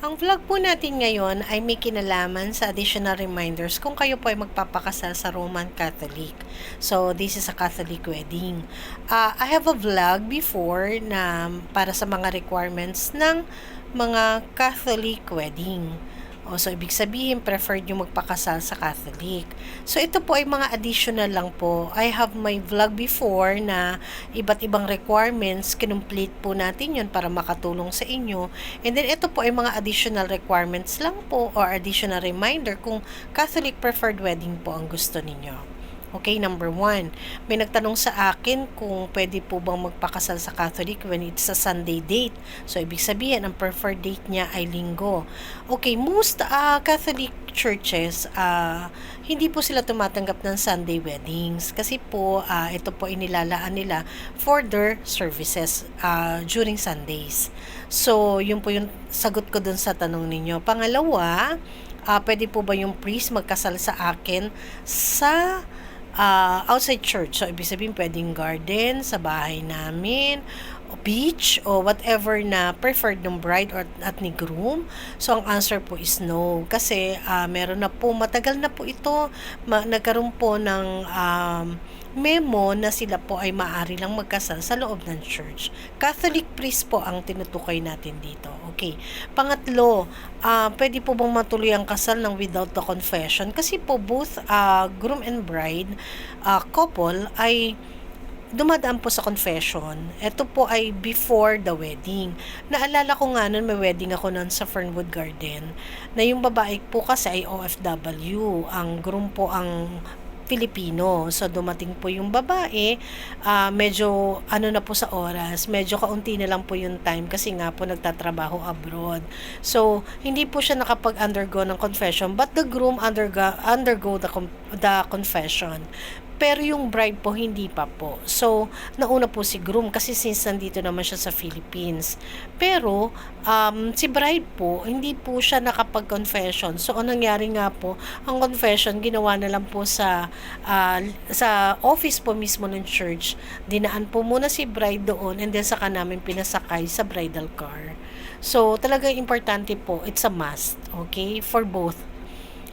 Ang vlog po natin ngayon ay may kinalaman sa additional reminders kung kayo po ay magpapakasal sa Roman Catholic. So, this is a Catholic wedding. I have a vlog before na para sa mga requirements ng mga Catholic wedding. So, ibig sabihin, preferred yung magpakasal sa Catholic. So, ito po ay mga additional lang po. I have my vlog before na iba't ibang requirements. Kinumplete po natin yun para makatulong sa inyo. And then, ito po ay mga additional requirements lang po or additional reminder kung Catholic preferred wedding po ang gusto ninyo. Okay, number 1. May nagtanong sa akin kung pwede po bang magpakasal sa Catholic when it's a Sunday date. So, ibig sabihin, ang preferred date niya ay linggo. Okay, most Catholic churches, hindi po sila tumatanggap ng Sunday weddings. Kasi po, ito po inilalaan nila for their services during Sundays. So, yun po yung sagot ko dun sa tanong ninyo. Pangalawa, pwede po ba yung priest magkasal sa akin sa outside church? So, ibig sabihin, pwedeng garden sa bahay namin, o beach, o whatever na preferred ng bride or at ni groom. So, ang answer po is no. Kasi, meron na po, matagal na po ito, nagkaroon po ng memo na sila po ay maaari lang magkasal sa loob ng church. Catholic priest po ang tinutukoy natin dito. Okay. Pangatlo, pwede po bang matuloy ang kasal ng without the confession? Kasi po both groom and bride couple ay dumadaan po sa confession. Ito po ay before the wedding. Naalala ko nga nun, may wedding ako nun sa Fernwood Garden, na yung babae po kasi ay OFW. Ang groom po ang Filipino. So, dumating po yung babae, medyo na po sa oras, medyo kaunti na lang po yung time kasi nga po nagtatrabaho abroad. So, hindi po siya nakapag-undergo ng confession, but the groom undergo the confession. Pero yung bride po, hindi pa po. So, nauna po si groom kasi since nandito naman siya sa Philippines. Pero, si bride po, hindi po siya nakapag-confession. So, anong nangyari nga po, ang confession, ginawa na lang po sa office po mismo ng church. Dinaan po muna si bride doon and then saka namin pinasakay sa bridal car. So, talagang importante po, it's a must, okay, for both.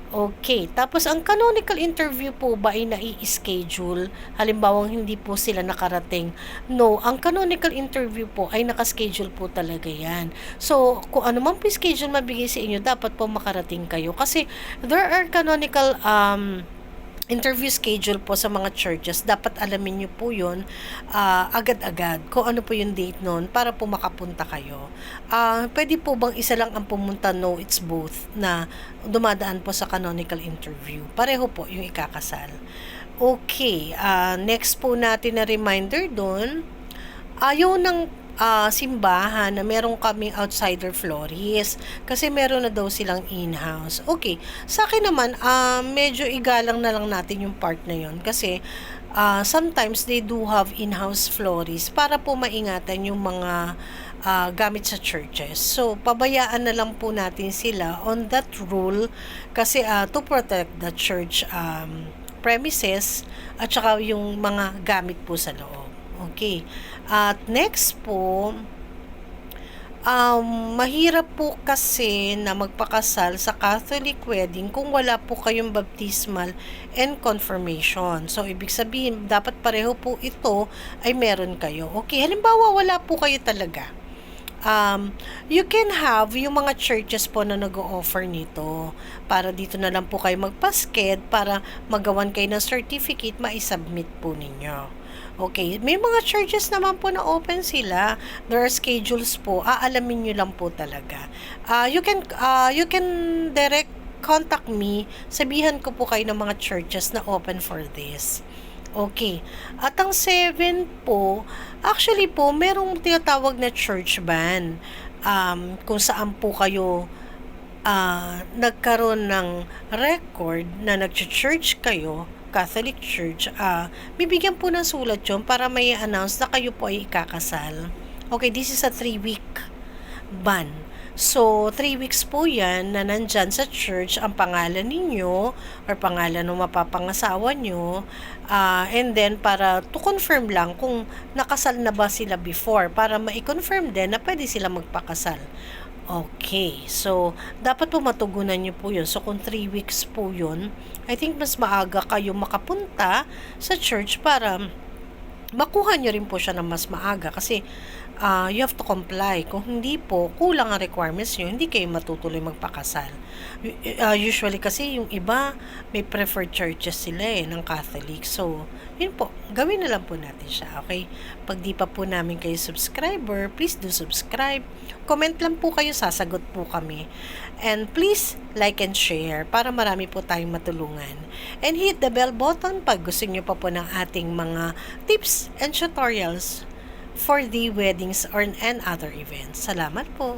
Okay, tapos ang canonical interview po ba ay nai-schedule? Halimbawa, hindi po sila nakarating. No, ang canonical interview po ay nakaschedule po talaga yan. So, kung ano man po schedule mabigay sa inyo, dapat po makarating kayo. Kasi there are canonical interview schedule po sa mga churches, dapat alamin nyo po yun agad-agad kung ano po yung date nun para po makapunta kayo. Pwede po bang isa lang ang pumunta? No, it's both na dumadaan po sa canonical interview. Pareho po yung ikakasal. Okay, next po natin na reminder doon, ayaw ng simbahan na meron kaming outsider florist kasi meron na daw silang in-house. Okay, sa akin naman, medyo igalang na lang natin yung part na yun kasi sometimes they do have in-house florists para po maingatan yung mga gamit sa churches. So, pabayaan na lang po natin sila on that rule kasi to protect the church premises at saka yung mga gamit po sa loob. Okay. At next po, mahirap po kasi na magpakasal sa Catholic wedding kung wala po kayong baptismal and confirmation. So, ibig sabihin, dapat pareho po ito ay meron kayo. Okay, halimbawa, wala po kayo talaga. You can have yung mga churches po na nag-o-offer nito para dito na lang po kayo magpasked para magawan kayo ng certificate, ma-submit po ninyo. Okay, may mga churches naman po na open sila. There are schedules po. Aalamin nyo lang po talaga. You can direct contact me. Sabihan ko po kayo ng mga churches na open for this. Okay. At ang 7 po, actually po, merong tinatawag na church ban. Kung saan po kayo nagkaroon ng record na nag-church kayo, Catholic Church, bibigyan po ng sulat yun para may announce na kayo po ay ikakasal. Okay, this is a 3-week ban. So, 3 weeks po yan na nandyan sa church ang pangalan ninyo or pangalan ng mapapangasawa nyo. And then, para to confirm lang kung nakasal na ba sila before para ma-confirm din na pwede sila magpakasal. Okay, so dapat po matugunan niyo po 'yun. So kung 3 weeks po 'yun, I think mas maaga kayo makapunta sa church para makuha niyo rin po siya ng mas maaga kasi you have to comply. Kung hindi po, kulang ang requirements niyo, hindi kayo matutuloy magpakasal. Usually kasi yung iba, may preferred churches sila ng Catholic. So, yun po, gawin na lang po natin siya, okay? Pag di pa po namin kayo subscriber, please do subscribe. Comment lang po kayo, sasagot po kami. And please, like and share para marami po tayong matulungan. And hit the bell button pag gusto nyo pa po ng ating mga tips and tutorials for the weddings and other events. Salamat po!